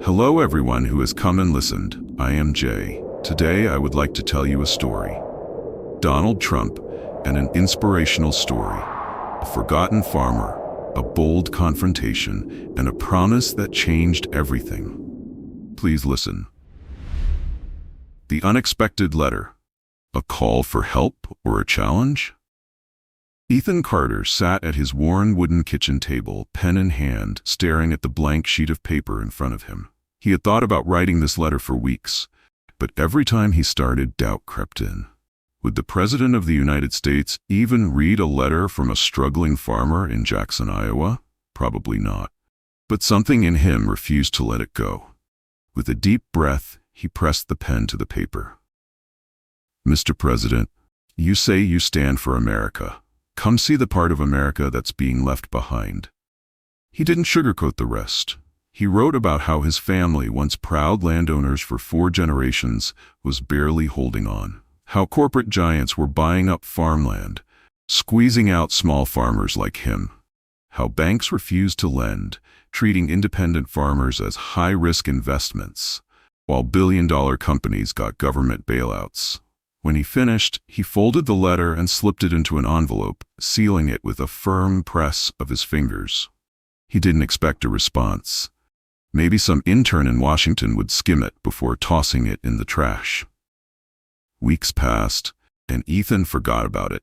Hello everyone who has come and listened. I am Jay. Today I would like to tell you a story. Donald Trump and an inspirational story. A forgotten farmer, a bold confrontation, and a promise that changed everything. Please listen. The unexpected letter. A call for help or a challenge? Ethan Carter sat at his worn wooden kitchen table, pen in hand, staring at the blank sheet of paper in front of him. He had thought about writing this letter for weeks, but every time he started, doubt crept in. Would the President of the United States even read a letter from a struggling farmer in Jackson, Iowa? Probably not. But something in him refused to let it go. With a deep breath, he pressed the pen to the paper. Mr. President, you say you stand for America. Come see the part of America that's being left behind. He didn't sugarcoat the rest. He wrote about how his family, once proud landowners for 4 generations, was barely holding on. How corporate giants were buying up farmland, squeezing out small farmers like him. How banks refused to lend, treating independent farmers as high-risk investments, while billion-dollar companies got government bailouts. When he finished, he folded the letter and slipped it into an envelope, sealing it with a firm press of his fingers. He didn't expect a response. Maybe some intern in Washington would skim it before tossing it in the trash. Weeks passed, and Ethan forgot about it.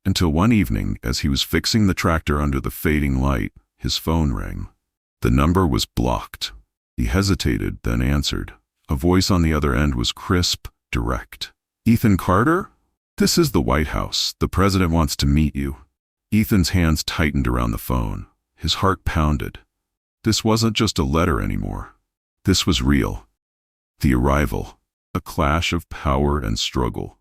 Until one evening, as he was fixing the tractor under the fading light, his phone rang. The number was blocked. He hesitated, then answered. A voice on the other end was crisp, direct. Ethan Carter? This is the White House. The President wants to meet you. Ethan's hands tightened around the phone. His heart pounded. This wasn't just a letter anymore. This was real. The arrival. A clash of power and struggle.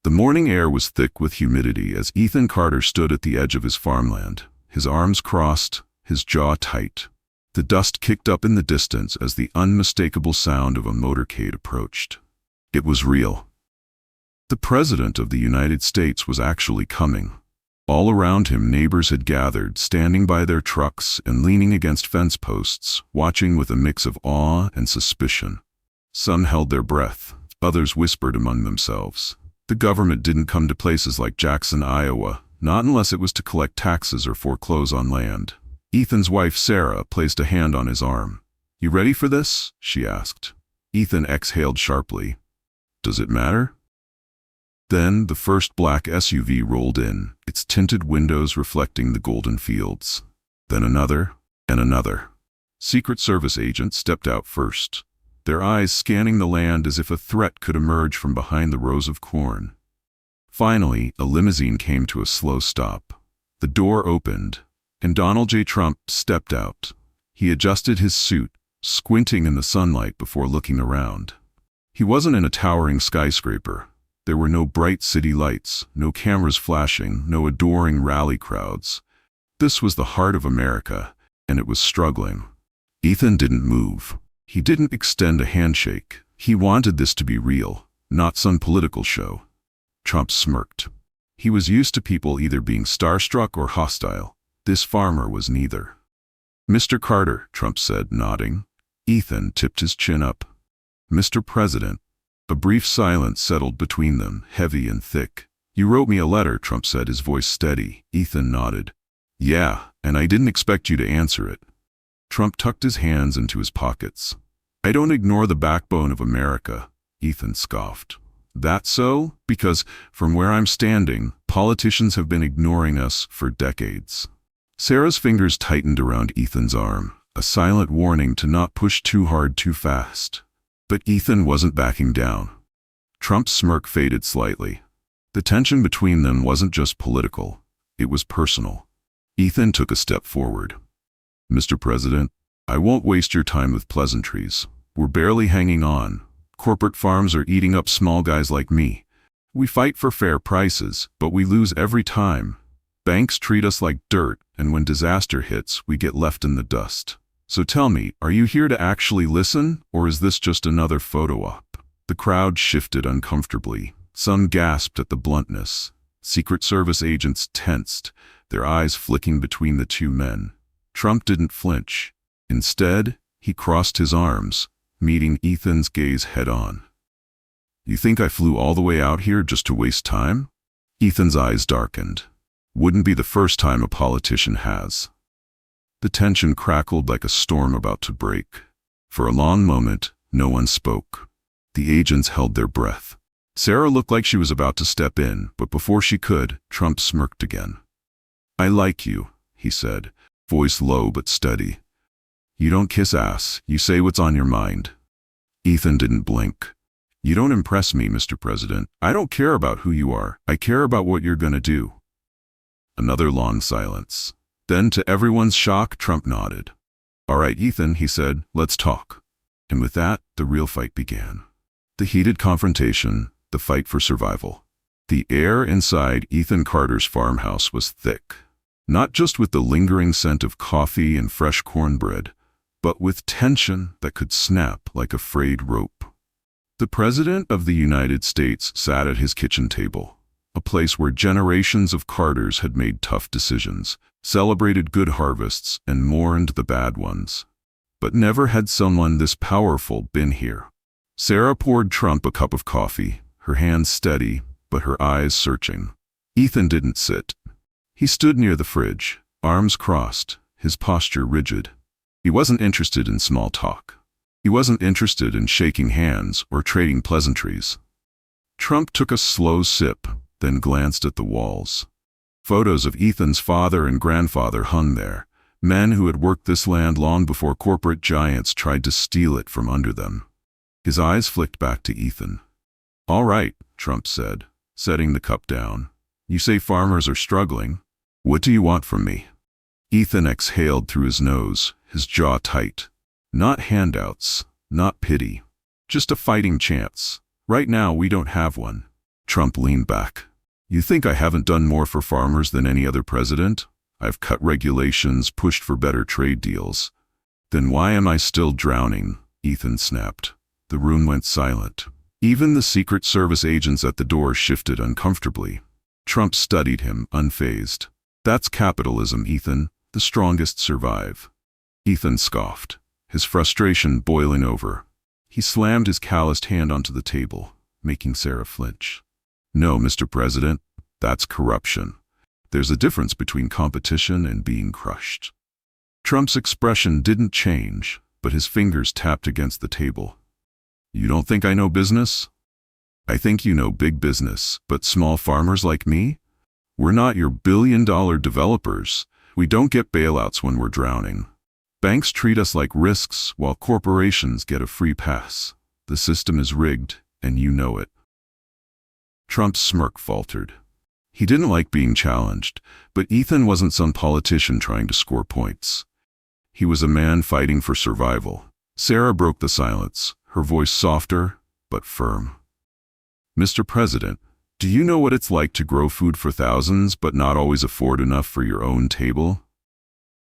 The morning air was thick with humidity as Ethan Carter stood at the edge of his farmland, his arms crossed, his jaw tight. The dust kicked up in the distance as the unmistakable sound of a motorcade approached. It was real. The President of the United States was actually coming. All around him, neighbors had gathered, standing by their trucks and leaning against fence posts, watching with a mix of awe and suspicion. Some held their breath, others whispered among themselves. The government didn't come to places like Jackson, Iowa, not unless it was to collect taxes or foreclose on land. Ethan's wife, Sarah, placed a hand on his arm. "You ready for this?" she asked. Ethan exhaled sharply. "Does it matter?" Then the first black SUV rolled in, its tinted windows reflecting the golden fields. Then another, and another. Secret Service agents stepped out first, their eyes scanning the land as if a threat could emerge from behind the rows of corn. Finally, a limousine came to a slow stop. The door opened, and Donald J. Trump stepped out. He adjusted his suit, squinting in the sunlight before looking around. He wasn't in a towering skyscraper. There were no bright city lights, no cameras flashing, no adoring rally crowds. This was the heart of America, and it was struggling. Ethan didn't move. He didn't extend a handshake. He wanted this to be real, not some political show. Trump smirked. He was used to people either being starstruck or hostile. This farmer was neither. "Mr. Carter," Trump said, nodding. Ethan tipped his chin up. "Mr. President." A brief silence settled between them, heavy and thick. "You wrote me a letter," Trump said, his voice steady. Ethan nodded. "Yeah, and I didn't expect you to answer it." Trump tucked his hands into his pockets. "I don't ignore the backbone of America," Ethan scoffed. "That's so? Because, from where I'm standing, politicians have been ignoring us for decades." Sarah's fingers tightened around Ethan's arm, a silent warning to not push too hard too fast. But Ethan wasn't backing down. Trump's smirk faded slightly. The tension between them wasn't just political, it was personal. Ethan took a step forward. "Mr. President, I won't waste your time with pleasantries. We're barely hanging on. Corporate farms are eating up small guys like me. We fight for fair prices, but we lose every time. Banks treat us like dirt, and when disaster hits, we get left in the dust. So tell me, are you here to actually listen, or is this just another photo op?" The crowd shifted uncomfortably. Some gasped at the bluntness. Secret Service agents tensed, their eyes flicking between the two men. Trump didn't flinch. Instead, He crossed his arms, meeting Ethan's gaze head-on. "You think I flew all the way out here just to waste time?" Ethan's eyes darkened. Wouldn't be the first time a politician has. The tension crackled like a storm about to break. For a long moment, no one spoke. The agents held their breath. Sarah looked like she was about to step in, but before she could, Trump smirked again. "I like you," he said, voice low but steady. "You don't kiss ass, you say what's on your mind." Ethan didn't blink. "You don't impress me, Mr. President. I don't care about who you are. I care about what you're gonna do." Another long silence. Then, to everyone's shock, Trump nodded. "All right, Ethan," he said, "let's talk." And with that, the real fight began. The heated confrontation, the fight for survival. The air inside Ethan Carter's farmhouse was thick, not just with the lingering scent of coffee and fresh cornbread, but with tension that could snap like a frayed rope. The President of the United States sat at his kitchen table, a place where generations of Carters had made tough decisions, celebrated good harvests, and mourned the bad ones. But never had someone this powerful been here. Sarah poured Trump a cup of coffee, her hands steady, but her eyes searching. Ethan didn't sit. He stood near the fridge, arms crossed, his posture rigid. He wasn't interested in small talk. He wasn't interested in shaking hands or trading pleasantries. Trump took a slow sip, then glanced at the walls. Photos of Ethan's father and grandfather hung there, men who had worked this land long before corporate giants tried to steal it from under them. His eyes flicked back to Ethan. "All right," Trump said, setting the cup down. "You say farmers are struggling. What do you want from me?" Ethan exhaled through his nose, his jaw tight. Not handouts, not pity, just a fighting chance. Right now, we don't have one. Trump leaned back. "You think I haven't done more for farmers than any other president? I've cut regulations, pushed for better trade deals." "Then why am I still drowning?" Ethan snapped. The room went silent. Even the Secret Service agents at the door shifted uncomfortably. Trump studied him, unfazed. "That's capitalism, Ethan. The strongest survive." Ethan scoffed, his frustration boiling over. He slammed his calloused hand onto the table, making Sarah flinch. "No, Mr. President, that's corruption. There's a difference between competition and being crushed." Trump's expression didn't change, but his fingers tapped against the table. "You don't think I know business? I think you know big business, but small farmers like me? We're not your billion-dollar developers. We don't get bailouts when we're drowning. Banks treat us like risks while corporations get a free pass. The system is rigged, and you know it." Trump's smirk faltered. He didn't like being challenged, but Ethan wasn't some politician trying to score points. He was a man fighting for survival. Sarah broke the silence, her voice softer but firm. "Mr. President, do you know what it's like to grow food for thousands but not always afford enough for your own table?"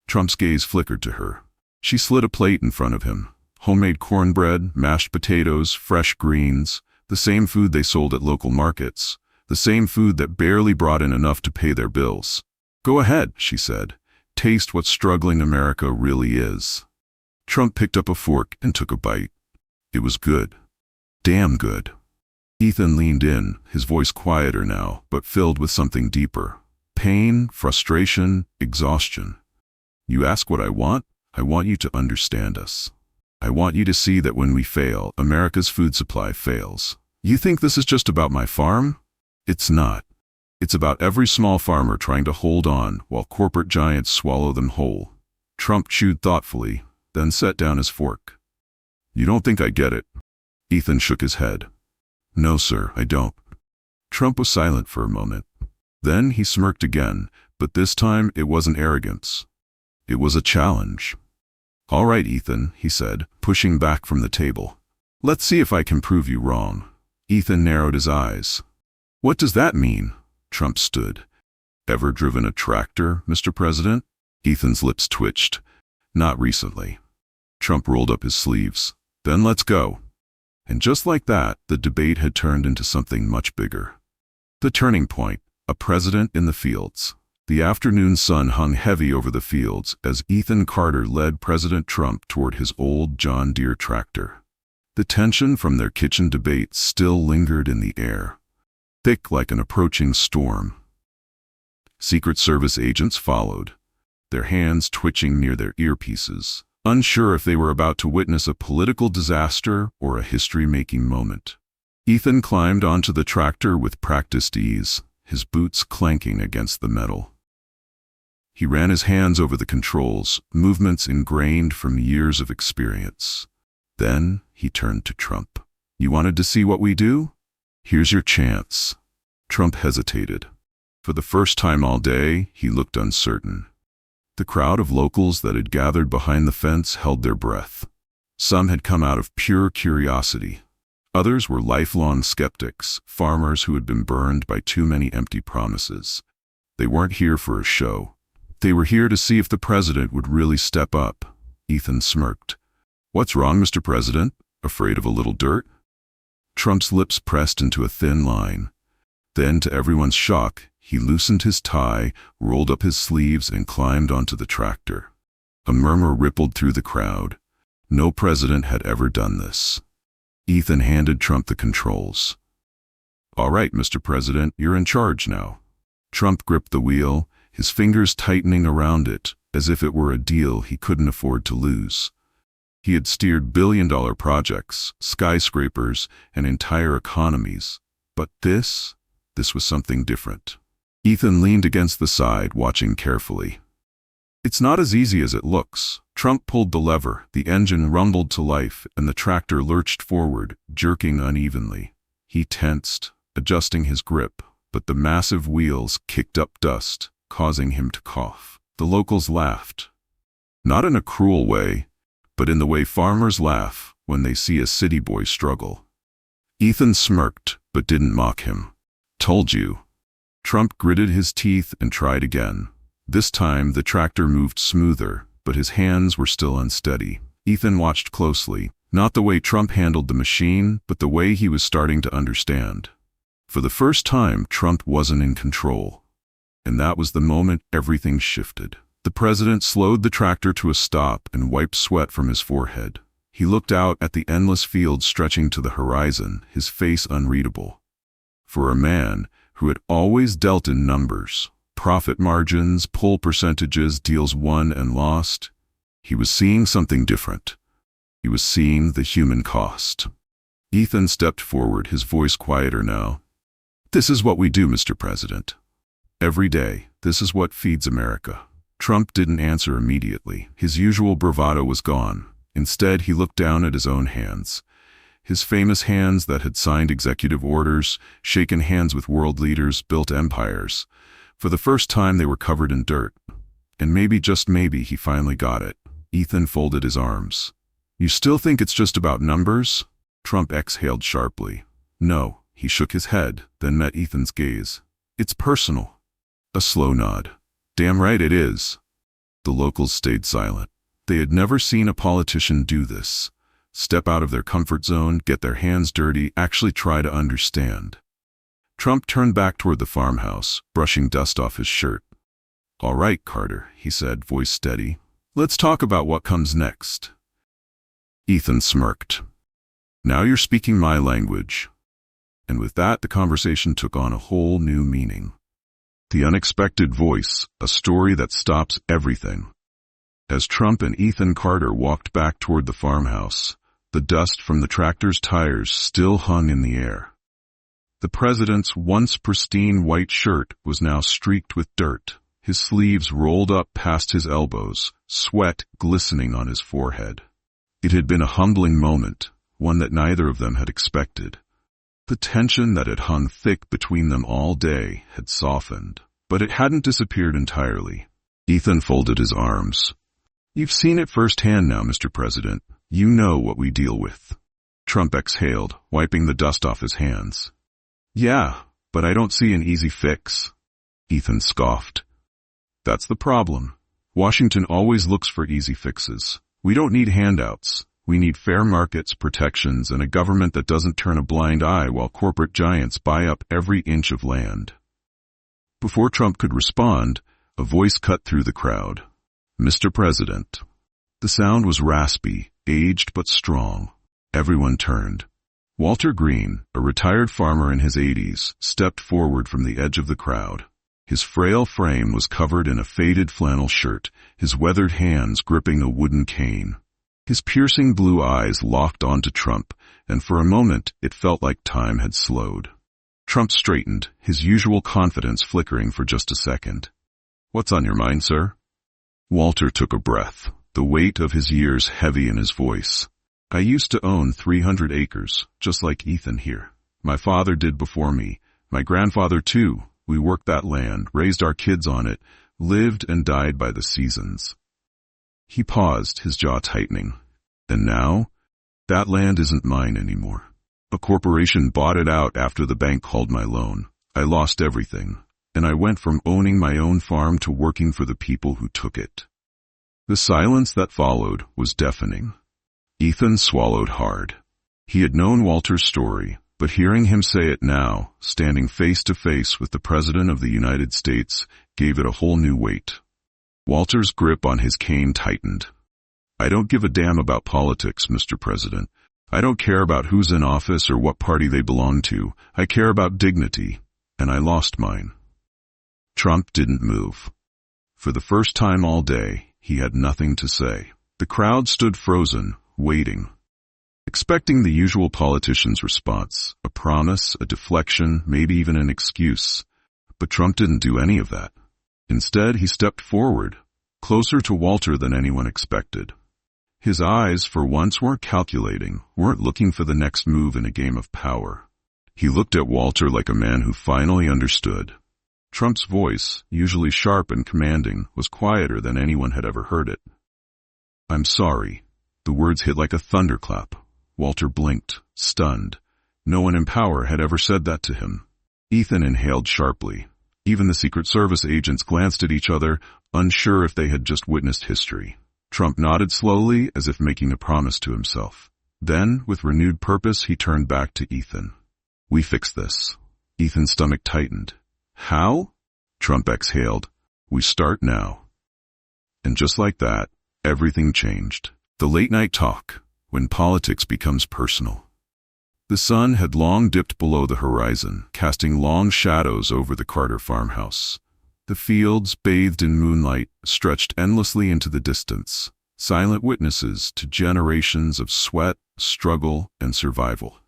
Trump's gaze flickered to her. She slid a plate in front of him. Homemade cornbread, mashed potatoes, fresh greens, the same food they sold at local markets, the same food that barely brought in enough to pay their bills. "Go ahead," she said. "Taste what struggling America really is." Trump picked up a fork and took a bite. It was good. Damn good. Ethan leaned in, his voice quieter now, but filled with something deeper. Pain, frustration, exhaustion. "You ask what I want? I want you to understand us. I want you to see that when we fail, America's food supply fails. You think this is just about my farm? It's not. It's about every small farmer trying to hold on while corporate giants swallow them whole." Trump chewed thoughtfully, then set down his fork. "You don't think I get it?" Ethan shook his head. "No, sir, I don't." Trump was silent for a moment. Then he smirked again, but this time it wasn't arrogance. It was a challenge. "All right, Ethan," he said, pushing back from the table. "Let's see if I can prove you wrong." Ethan narrowed his eyes. "What does that mean?" Trump stood. "Ever driven a tractor, Mr. President?" Ethan's lips twitched. "Not recently." Trump rolled up his sleeves. "Then let's go." And just like that, the debate had turned into something much bigger. The turning point, a president in the fields. The afternoon sun hung heavy over the fields as Ethan Carter led President Trump toward his old John Deere tractor. The tension from their kitchen debates still lingered in the air, thick like an approaching storm. Secret Service agents followed, their hands twitching near their earpieces, unsure if they were about to witness a political disaster or a history-making moment. Ethan climbed onto the tractor with practiced ease, his boots clanking against the metal. He ran his hands over the controls, movements ingrained from years of experience. Then he turned to Trump. "You wanted to see what we do? Here's your chance." Trump hesitated. For the first time all day, he looked uncertain. The crowd of locals that had gathered behind the fence held their breath. Some had come out of pure curiosity. Others were lifelong skeptics, farmers who had been burned by too many empty promises. They weren't here for a show. They were here to see if the president would really step up. Ethan smirked. "What's wrong, Mr. President? Afraid of a little dirt?" Trump's lips pressed into a thin line. Then, to everyone's shock, he loosened his tie, rolled up his sleeves, and climbed onto the tractor. A murmur rippled through the crowd. No president had ever done this. Ethan handed Trump the controls. "All right, Mr. President, you're in charge now." Trump gripped the wheel, his fingers tightening around it, as if it were a deal he couldn't afford to lose. He had steered billion-dollar projects, skyscrapers, and entire economies. But this was something different. Ethan leaned against the side, watching carefully. "It's not as easy as it looks." Trump pulled the lever, the engine rumbled to life, and the tractor lurched forward, jerking unevenly. He tensed, adjusting his grip, but the massive wheels kicked up dust, causing him to cough. The locals laughed. Not in a cruel way, but in the way farmers laugh when they see a city boy struggle. Ethan smirked, but didn't mock him. "Told you." Trump gritted his teeth and tried again. This time the tractor moved smoother, but his hands were still unsteady. Ethan watched closely, not the way Trump handled the machine, but the way he was starting to understand. For the first time, Trump wasn't in control. And that was the moment everything shifted. The president slowed the tractor to a stop and wiped sweat from his forehead. He looked out at the endless fields stretching to the horizon, his face unreadable. For a man who had always dealt in numbers, profit margins, pull percentages, deals won and lost, he was seeing something different. He was seeing the human cost. Ethan stepped forward, his voice quieter now. "This is what we do, Mr. President. Every day, this is what feeds America." Trump didn't answer immediately. His usual bravado was gone. Instead, he looked down at his own hands. His famous hands that had signed executive orders, shaken hands with world leaders, built empires. For the first time, they were covered in dirt. And maybe, just maybe, he finally got it. Ethan folded his arms. "You still think it's just about numbers?" Trump exhaled sharply. "No." He shook his head, then met Ethan's gaze. "It's personal." A slow nod. "Damn right it is." The locals stayed silent. They had never seen a politician do this. Step out of their comfort zone, get their hands dirty, actually try to understand. Trump turned back toward the farmhouse, brushing dust off his shirt. "All right, Carter," he said, voice steady. "Let's talk about what comes next." Ethan smirked. "Now you're speaking my language." And with that, the conversation took on a whole new meaning. The unexpected voice, a story that stops everything. As Trump and Ethan Carter walked back toward the farmhouse, the dust from the tractor's tires still hung in the air. The president's once pristine white shirt was now streaked with dirt, his sleeves rolled up past his elbows, sweat glistening on his forehead. It had been a humbling moment, one that neither of them had expected. The tension that had hung thick between them all day had softened, but it hadn't disappeared entirely. Ethan folded his arms. "You've seen it firsthand now, Mr. President. You know what we deal with." Trump exhaled, wiping the dust off his hands. "Yeah, but I don't see an easy fix." Ethan scoffed. "That's the problem. Washington always looks for easy fixes. We don't need handouts. We need fair markets, protections, and a government that doesn't turn a blind eye while corporate giants buy up every inch of land." Before Trump could respond, A voice cut through the crowd. "Mr. President." The sound was raspy, aged but strong. Everyone turned. Walter Green, a retired farmer in his 80s, stepped forward from the edge of the crowd. His frail frame was covered in a faded flannel shirt, his weathered hands gripping a wooden cane. His piercing blue eyes locked onto Trump, and for a moment it felt like time had slowed. Trump straightened, his usual confidence flickering for just a second. "What's on your mind, sir?" Walter took a breath, the weight of his years heavy in his voice. "I used to own 300 acres, just like Ethan here. My father did before me. My grandfather too. We worked that land, raised our kids on it, lived and died by the seasons." He paused, his jaw tightening. "And now? That land isn't mine anymore. A corporation bought it out after the bank called my loan. I lost everything, and I went from owning my own farm to working for the people who took it." The silence that followed was deafening. Ethan swallowed hard. He had known Walter's story, but hearing him say it now, standing face to face with the President of the United States, gave it a whole new weight. Walter's grip on his cane tightened. "I don't give a damn about politics, Mr. President. I don't care about who's in office or what party they belong to. I care about dignity, and I lost mine." Trump didn't move. For the first time all day, he had nothing to say. The crowd stood frozen, waiting, expecting the usual politician's response, a promise, a deflection, maybe even an excuse. But Trump didn't do any of that. Instead, he stepped forward, closer to Walter than anyone expected. His eyes, for once, weren't calculating, weren't looking for the next move in a game of power. He looked at Walter like a man who finally understood. Trump's voice, usually sharp and commanding, was quieter than anyone had ever heard it. "I'm sorry." The words hit like a thunderclap. Walter blinked, stunned. No one in power had ever said that to him. Ethan inhaled sharply. Even the Secret Service agents glanced at each other, unsure if they had just witnessed history. Trump nodded slowly, as if making a promise to himself. Then, with renewed purpose, he turned back to Ethan. "We fix this." Ethan's stomach tightened. "How?" Trump exhaled. "We start now." And just like that, everything changed. The late-night talk, when politics becomes personal. The sun had long dipped below the horizon, casting long shadows over the Carter farmhouse. The fields, bathed in moonlight, stretched endlessly into the distance, silent witnesses to generations of sweat, struggle, and survival.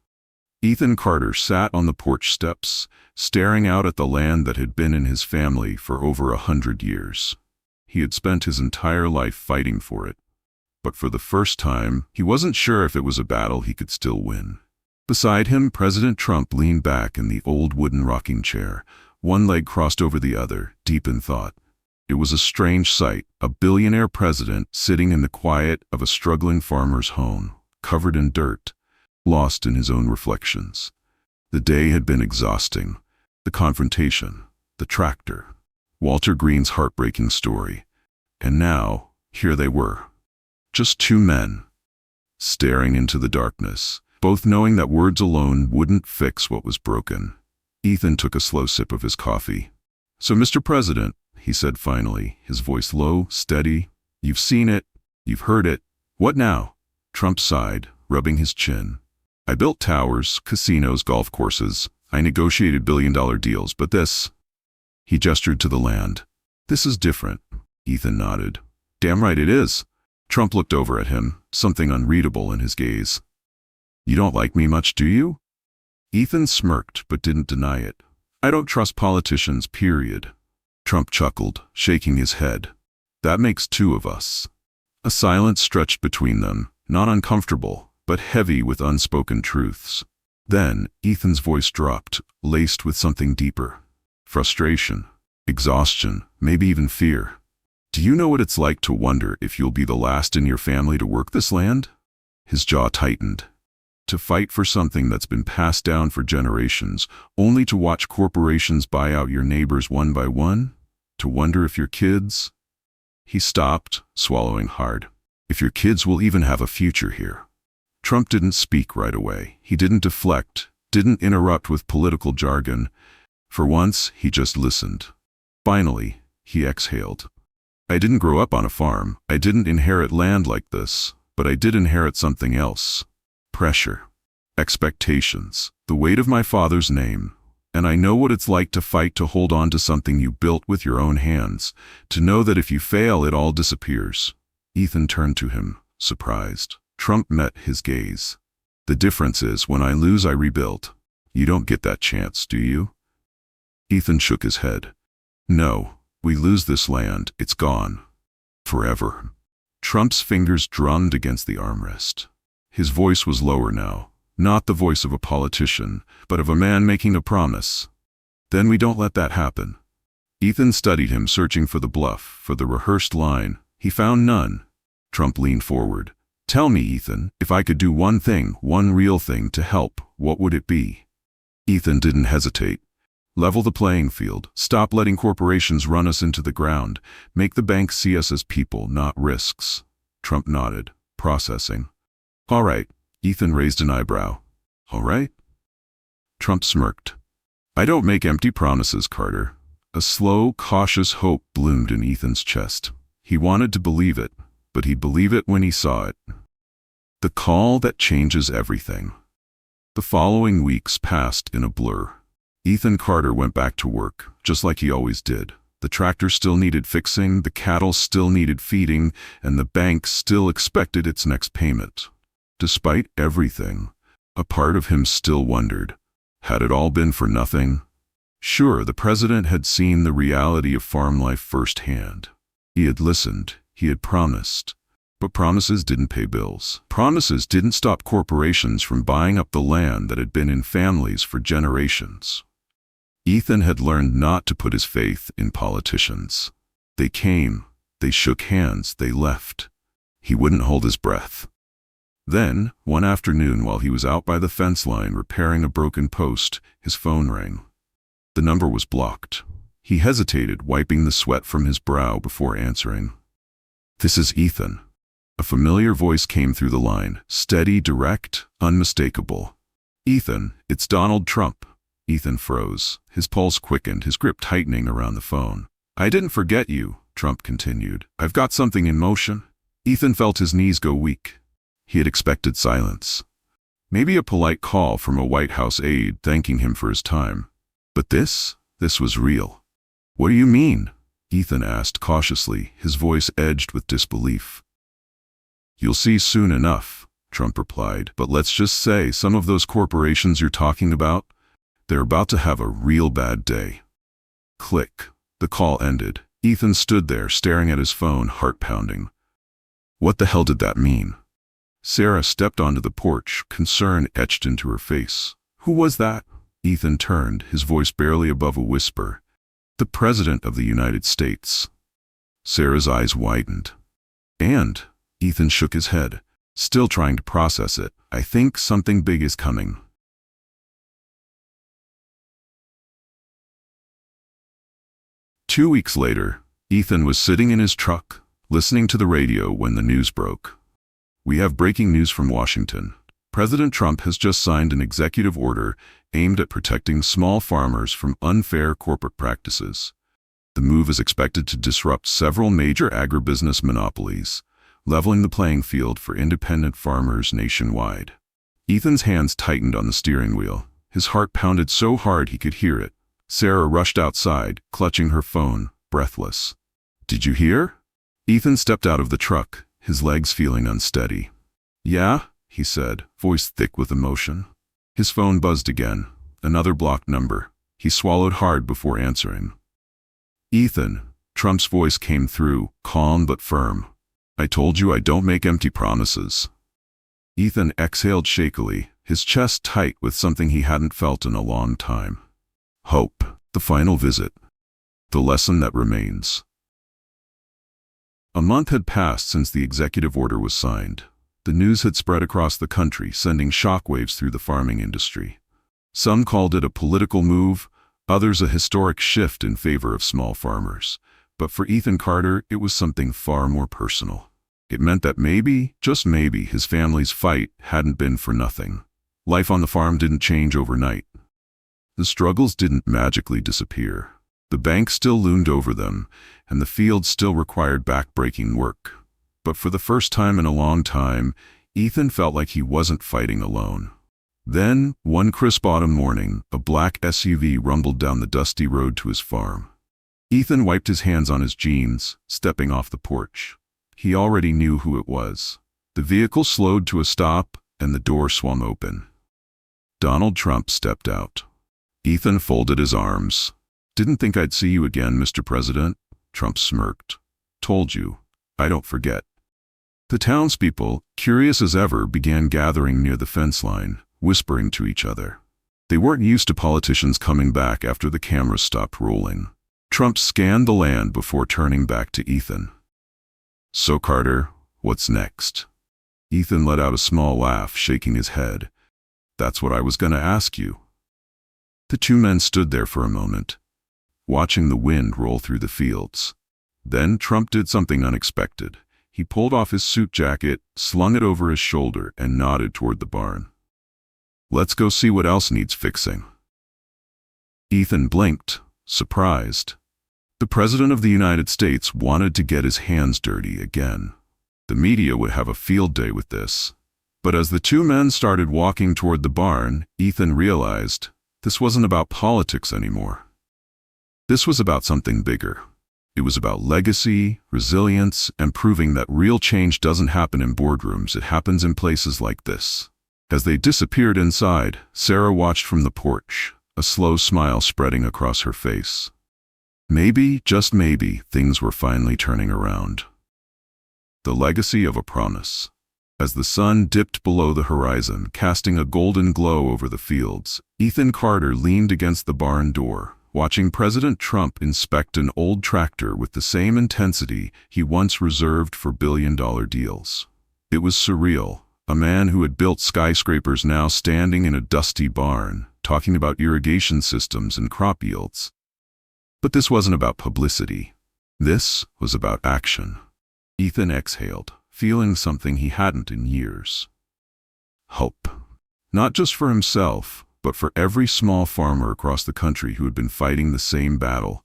Ethan Carter sat on the porch steps, staring out at the land that had been in his family for over 100 years. He had spent his entire life fighting for it. But for the first time, he wasn't sure if it was a battle he could still win. Beside him, President Trump leaned back in the old wooden rocking chair, one leg crossed over the other, deep in thought. It was a strange sight, a billionaire president sitting in the quiet of a struggling farmer's home, covered in dirt, lost in his own reflections. The day had been exhausting. The confrontation, the tractor, Walter Green's heartbreaking story. And now, here they were. Just two men, staring into the darkness, both knowing that words alone wouldn't fix what was broken. Ethan took a slow sip of his coffee. "So, Mr. President," he said finally, his voice low, steady, "you've seen it, you've heard it. What now?" Trump sighed, rubbing his chin. "I built towers, casinos, golf courses. I negotiated billion-dollar deals, but this..." He gestured to the land. "This is different." Ethan nodded. "Damn right it is." Trump looked over at him, something unreadable in his gaze. "You don't like me much, do you?" Ethan smirked, but didn't deny it. "I don't trust politicians, period." Trump chuckled, shaking his head. "That makes two of us." A silence stretched between them, not uncomfortable, but heavy with unspoken truths. Then, Ethan's voice dropped, laced with something deeper. Frustration, exhaustion, maybe even fear. "Do you know what it's like to wonder if you'll be the last in your family to work this land?" His jaw tightened. To fight for something that's been passed down for generations, only to watch corporations buy out your neighbors one by one? To wonder if your kids... He stopped, swallowing hard. "If your kids will even have a future here." Trump didn't speak right away. He didn't deflect, didn't interrupt with political jargon. For once, he just listened. Finally, he exhaled. I didn't grow up on a farm. I didn't inherit land like this, but I did inherit something else. Pressure. Expectations. The weight of my father's name. And I know what it's like to fight to hold on to something you built with your own hands, to know that if you fail, it all disappears. Ethan turned to him, surprised. Trump met his gaze. The difference is, when I lose, I rebuild. You don't get that chance, do you? Ethan shook his head. No, we lose this land, it's gone. Forever. Trump's fingers drummed against the armrest. His voice was lower now. Not the voice of a politician, but of a man making a promise. Then we don't let that happen. Ethan studied him, searching for the bluff, for the rehearsed line. He found none. Trump leaned forward. Tell me, Ethan, if I could do one thing, one real thing to help, what would it be? Ethan didn't hesitate. Level the playing field. Stop letting corporations run us into the ground. Make the banks see us as people, not risks. Trump nodded, processing. All right. Ethan raised an eyebrow. All right? Trump smirked. I don't make empty promises, Carter. A slow, cautious hope bloomed in Ethan's chest. He wanted to believe it, but he'd believe it when he saw it. The call that changes everything. The following weeks passed in a blur. Ethan Carter went back to work, just like he always did. The tractor still needed fixing, the cattle still needed feeding, and the bank still expected its next payment. Despite everything, a part of him still wondered, had it all been for nothing? Sure, the president had seen the reality of farm life firsthand. He had listened, he had promised. But promises didn't pay bills. Promises didn't stop corporations from buying up the land that had been in families for generations. Ethan had learned not to put his faith in politicians. They came, they shook hands, they left. He wouldn't hold his breath. Then, one afternoon while he was out by the fence line repairing a broken post, his phone rang. The number was blocked. He hesitated, wiping the sweat from his brow before answering. This is Ethan. A familiar voice came through the line, steady, direct, unmistakable. Ethan, it's Donald Trump. Ethan froze. His pulse quickened, his grip tightening around the phone. I didn't forget you, Trump continued. I've got something in motion. Ethan felt his knees go weak. He had expected silence. Maybe a polite call from a White House aide thanking him for his time. But this was real. What do you mean? Ethan asked cautiously, his voice edged with disbelief. You'll see soon enough, Trump replied. But let's just say some of those corporations you're talking about, they're about to have a real bad day. Click. The call ended. Ethan stood there staring at his phone, heart pounding. What the hell did that mean? Sarah stepped onto the porch, concern etched into her face. Who was that? Ethan turned, his voice barely above a whisper. The President of the United States. Sarah's eyes widened. And? Ethan shook his head, still trying to process it. I think something big is coming. Two weeks later, Ethan was sitting in his truck, listening to the radio when the news broke. We have breaking news from Washington. President Trump has just signed an executive order aimed at protecting small farmers from unfair corporate practices. The move is expected to disrupt several major agribusiness monopolies, leveling the playing field for independent farmers nationwide. Ethan's hands tightened on the steering wheel. His heart pounded so hard he could hear it. Sarah rushed outside, clutching her phone, breathless. Did you hear? Ethan stepped out of the truck, his legs feeling unsteady. Yeah, he said, voice thick with emotion. His phone buzzed again, another blocked number. He swallowed hard before answering. Ethan, Trump's voice came through, calm but firm. I told you I don't make empty promises. Ethan exhaled shakily, his chest tight with something he hadn't felt in a long time. Hope, the final visit. The lesson that remains. A month had passed since the executive order was signed. The news had spread across the country, sending shockwaves through the farming industry. Some called it a political move, others a historic shift in favor of small farmers. But for Ethan Carter, it was something far more personal. It meant that maybe, just maybe, his family's fight hadn't been for nothing. Life on the farm didn't change overnight. The struggles didn't magically disappear. The bank still loomed over them, and the field still required back-breaking work. But for the first time in a long time, Ethan felt like he wasn't fighting alone. Then, one crisp autumn morning, a black SUV rumbled down the dusty road to his farm. Ethan wiped his hands on his jeans, stepping off the porch. He already knew who it was. The vehicle slowed to a stop, and the door swung open. Donald Trump stepped out. Ethan folded his arms. "Didn't think I'd see you again, Mr. President," Trump smirked. "Told you. I don't forget." The townspeople, curious as ever, began gathering near the fence line, whispering to each other. They weren't used to politicians coming back after the cameras stopped rolling. Trump scanned the land before turning back to Ethan. "So, Carter, what's next?" Ethan let out a small laugh, shaking his head. "That's what I was going to ask you." The two men stood there for a moment, watching the wind roll through the fields. Then Trump did something unexpected. He pulled off his suit jacket, slung it over his shoulder, and nodded toward the barn. "Let's go see what else needs fixing." Ethan blinked, surprised. The President of the United States wanted to get his hands dirty again. The media would have a field day with this. But as the two men started walking toward the barn, Ethan realized this wasn't about politics anymore. This was about something bigger. It was about legacy, resilience, and proving that real change doesn't happen in boardrooms, it happens in places like this. As they disappeared inside, Sarah watched from the porch, a slow smile spreading across her face. Maybe, just maybe, things were finally turning around. The legacy of a promise. As the sun dipped below the horizon, casting a golden glow over the fields, Ethan Carter leaned against the barn door, watching President Trump inspect an old tractor with the same intensity he once reserved for billion-dollar deals. It was surreal. A man who had built skyscrapers now standing in a dusty barn, talking about irrigation systems and crop yields. But this wasn't about publicity. This was about action. Ethan exhaled, feeling something he hadn't in years. Hope. Not just for himself, but for every small farmer across the country who had been fighting the same battle,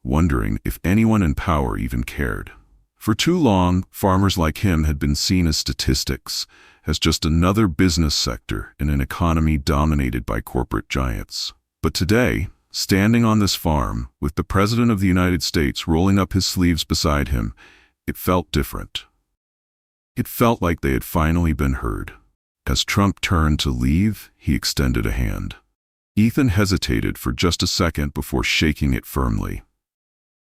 wondering if anyone in power even cared. For too long, farmers like him had been seen as statistics, as just another business sector in an economy dominated by corporate giants. But today, standing on this farm, with the President of the United States rolling up his sleeves beside him, it felt different. It felt like they had finally been heard. As Trump turned to leave, he extended a hand. Ethan hesitated for just a second before shaking it firmly.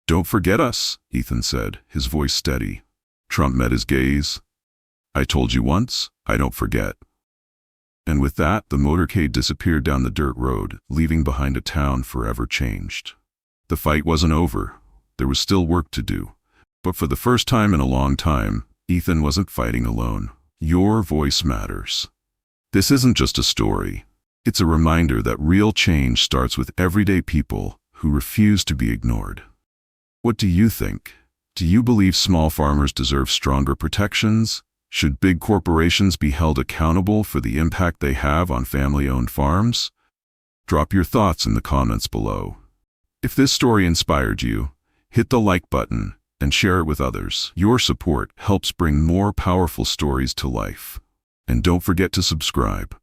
"Don't forget us," Ethan said, his voice steady. Trump met his gaze. "I told you once, I don't forget." And with that, the motorcade disappeared down the dirt road, leaving behind a town forever changed. The fight wasn't over. There was still work to do. But for the first time in a long time, Ethan wasn't fighting alone. Your voice matters. This isn't just a story. It's a reminder that real change starts with everyday people who refuse to be ignored. What do you think? Do you believe small farmers deserve stronger protections? Should big corporations be held accountable for the impact they have on family-owned farms? Drop your thoughts in the comments below. If this story inspired you, hit the like button and share it with others. Your support helps bring more powerful stories to life. And don't forget to subscribe.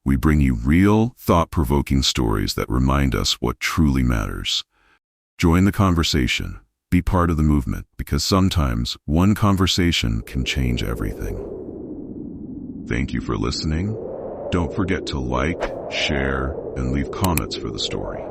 We bring you real, thought-provoking stories that remind us what truly matters. Join the conversation. Be part of the movement, because sometimes one conversation can change everything. Thank you for listening. Don't forget to like, share, and leave comments for the story.